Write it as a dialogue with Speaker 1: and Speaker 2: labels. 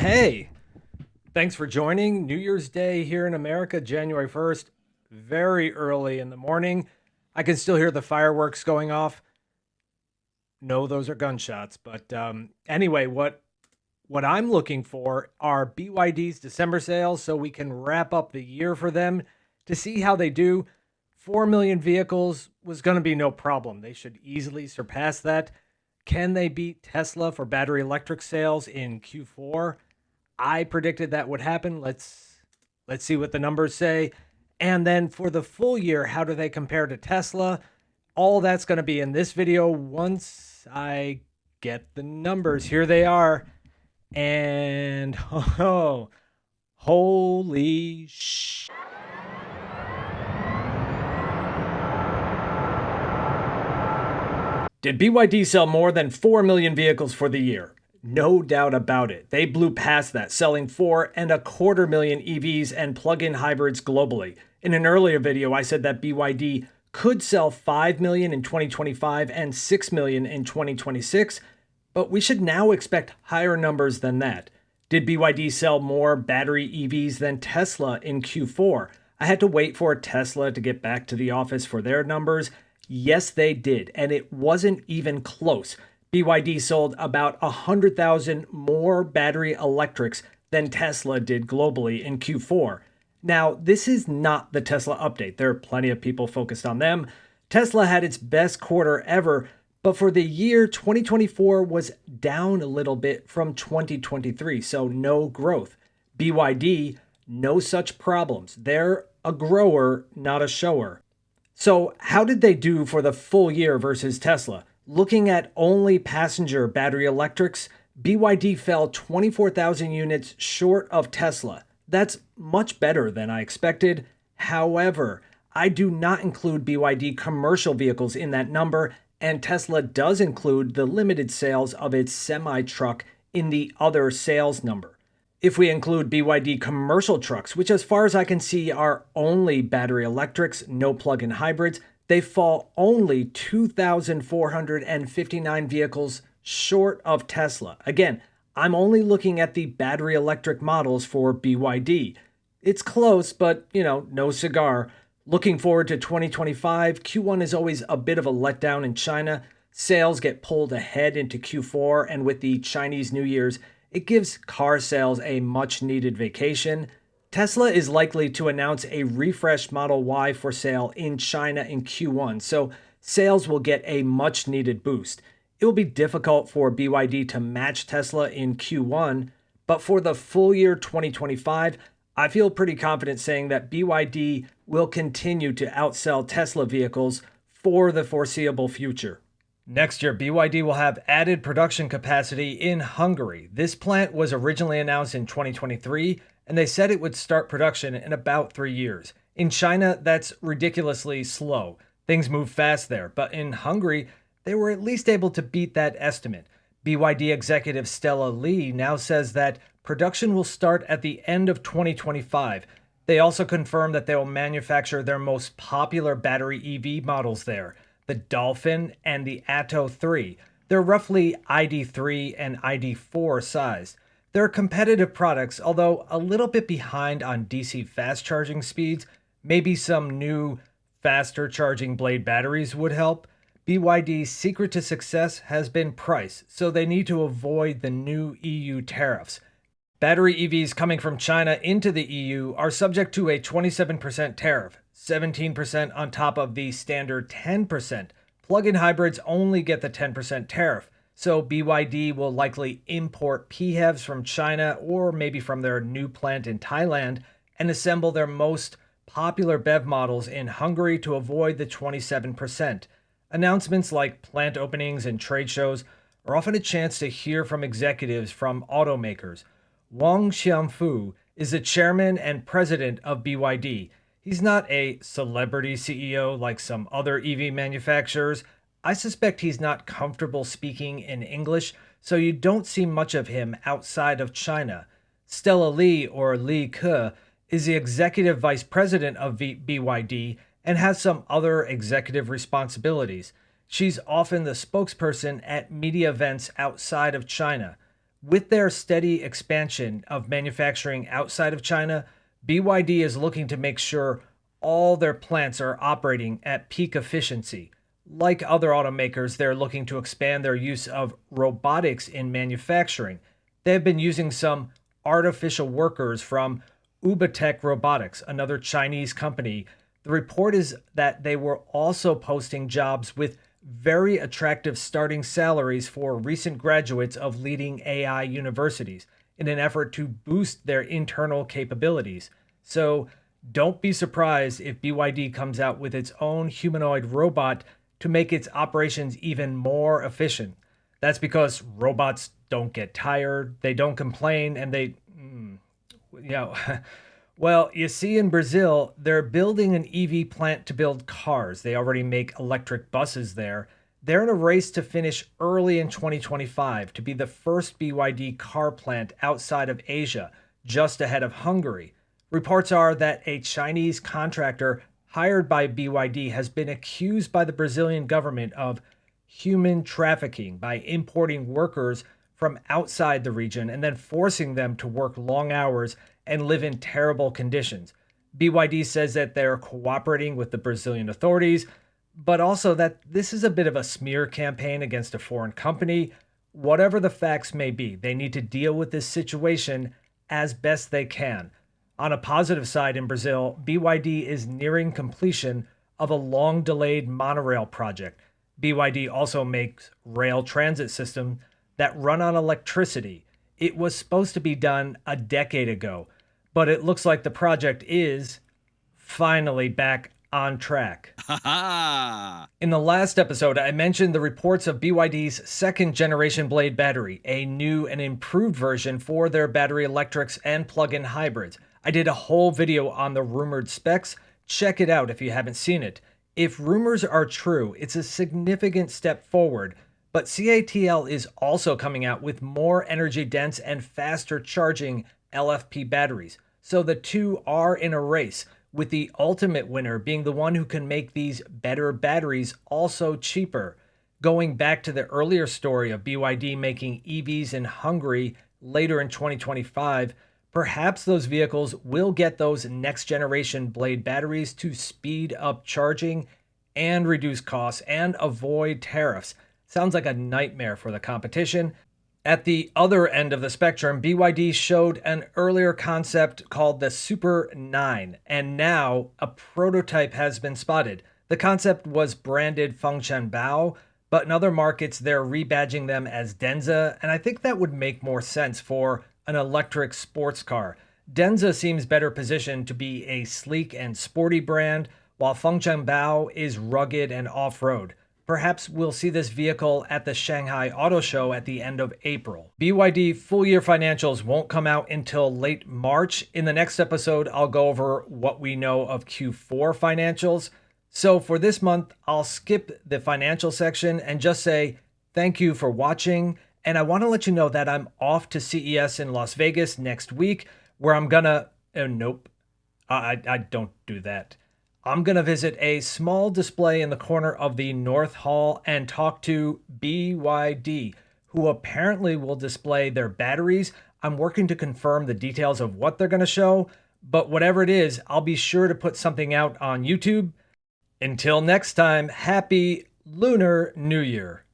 Speaker 1: Hey, thanks for joining. New Year's Day here in America, January 1st, very early in the morning. I can still hear the fireworks going off. No, those are gunshots. But anyway, what I'm looking for are BYD's December sales so we can wrap up the year for them to see how they do. 4 million vehicles was going to be no problem. They should easily surpass that. Can they beat Tesla for battery electric sales in Q4? I predicted that would happen. Let's see what the numbers say. And then for the full year, how do they compare to Tesla? All that's going to be in this video once I get the numbers. Here they are. And oh, holy sh! Did BYD sell more than 4 million vehicles for the year? No doubt about it. They blew past that, selling 4.25 million EVs and plug-in hybrids globally. In an earlier video, I said that BYD could sell 5 million in 2025 and 6 million in 2026, but we should now expect higher numbers than that. Did BYD sell more battery EVs than Tesla in Q4? I had to wait for Tesla to get back to the office for their numbers. Yes, they did, and it wasn't even close. BYD sold about 100,000 more battery electrics than Tesla did globally in Q4. Now, this is not the Tesla update. There are plenty of people focused on them. Tesla had its best quarter ever, but for the year, 2024 was down a little bit from 2023, so no growth. BYD, no such problems. They're a grower, not a shower. So how did they do for the full year versus Tesla? Looking at only passenger battery electrics, BYD fell 24,000 units short of Tesla. That's much better than I expected. However, I do not include BYD commercial vehicles in that number, and Tesla does include the limited sales of its semi-truck in the other sales number. If we include BYD commercial trucks, which as far as I can see are only battery electrics, no plug-in hybrids, they fall only 2,459 vehicles short of Tesla. Again, I'm only looking at the battery electric models for BYD. It's close, but no cigar. Looking forward to 2025, Q1 is always a bit of a letdown in China. Sales get pulled ahead into Q4, and with the Chinese New Year's, it gives car sales a much-needed vacation. Tesla is likely to announce a refreshed Model Y for sale in China in Q1, so sales will get a much-needed boost. It will be difficult for BYD to match Tesla in Q1, but for the full year 2025, I feel pretty confident saying that BYD will continue to outsell Tesla vehicles for the foreseeable future. Next year, BYD will have added production capacity in Hungary. This plant was originally announced in 2023, and they said it would start production in about 3 years. In China, that's ridiculously slow. Things move fast there, but in Hungary, they were at least able to beat that estimate. BYD executive Stella Lee now says that production will start at the end of 2025. They also confirmed that they will manufacture their most popular battery EV models there, the Dolphin and the Atto 3. They're roughly ID3 and ID4 sized. They're competitive products, although a little bit behind on DC fast charging speeds. Maybe some new, faster charging Blade batteries would help. BYD's secret to success has been price, so they need to avoid the new EU tariffs. Battery EVs coming from China into the EU are subject to a 27% tariff, 17% on top of the standard 10%. Plug-in hybrids only get the 10% tariff, so BYD will likely import PHEVs from China or maybe from their new plant in Thailand and assemble their most popular BEV models in Hungary to avoid the 27%. Announcements like plant openings and trade shows are often a chance to hear from executives from automakers. Wang Xianfu is the chairman and president of BYD. He's not a celebrity CEO like some other EV manufacturers. I suspect he's not comfortable speaking in English, so you don't see much of him outside of China. Stella Lee, or Li Ke, is the executive vice president of BYD and has some other executive responsibilities. She's often the spokesperson at media events outside of China. With their steady expansion of manufacturing outside of China, BYD is looking to make sure all their plants are operating at peak efficiency. Like other automakers, they're looking to expand their use of robotics in manufacturing. They have been using some artificial workers from Ubatech Robotics, another Chinese company. The report is that they were also posting jobs with very attractive starting salaries for recent graduates of leading AI universities in an effort to boost their internal capabilities. So don't be surprised if BYD comes out with its own humanoid robot to make its operations even more efficient. That's because robots don't get tired, they don't complain, and you know, well, you see, in Brazil, they're building an EV plant to build cars. They already make electric buses there. They're in a race to finish early in 2025 to be the first BYD car plant outside of Asia, just ahead of Hungary. Reports are that a Chinese contractor hired by BYD has been accused by the Brazilian government of human trafficking by importing workers from outside the region and then forcing them to work long hours and live in terrible conditions. BYD says that they're cooperating with the Brazilian authorities, but also that this is a bit of a smear campaign against a foreign company. Whatever the facts may be, they need to deal with this situation as best they can. On a positive side, in Brazil, BYD is nearing completion of a long delayed monorail project. BYD also makes rail transit systems that run on electricity. It was supposed to be done a decade ago, but it looks like the project is finally back on track. In the last episode, I mentioned the reports of BYD's second generation Blade Battery, a new and improved version for their battery electrics and plug-in hybrids. I did a whole video on the rumored specs. Check it out if you haven't seen it. If rumors are true, it's a significant step forward, but CATL is also coming out with more energy dense and faster charging LFP batteries. So the two are in a race, with the ultimate winner being the one who can make these better batteries also cheaper. Going back to the earlier story of BYD making EVs in Hungary later in 2025, perhaps those vehicles will get those next generation Blade batteries to speed up charging and reduce costs and avoid tariffs. Sounds like a nightmare for the competition. At the other end of the spectrum, BYD showed an earlier concept called the Super 9, and now a prototype has been spotted. The concept was branded Fengchenbao, but in other markets they're rebadging them as Denza, and I think that would make more sense for an electric sports car. Denza seems better positioned to be a sleek and sporty brand, while Fengchenbao is rugged and off-road. Perhaps we'll see this vehicle at the Shanghai Auto Show at the end of April. BYD full year financials won't come out until late March. In the next episode, I'll go over what we know of Q4 financials. So for this month, I'll skip the financial section and just say thank you for watching. And I want to let you know that I'm off to CES in Las Vegas next week, where I'm gonna, nope, I don't do that. I'm going to visit a small display in the corner of the North Hall and talk to BYD, who apparently will display their batteries. I'm working to confirm the details of what they're going to show, but whatever it is, I'll be sure to put something out on YouTube. Until next time, happy Lunar New Year.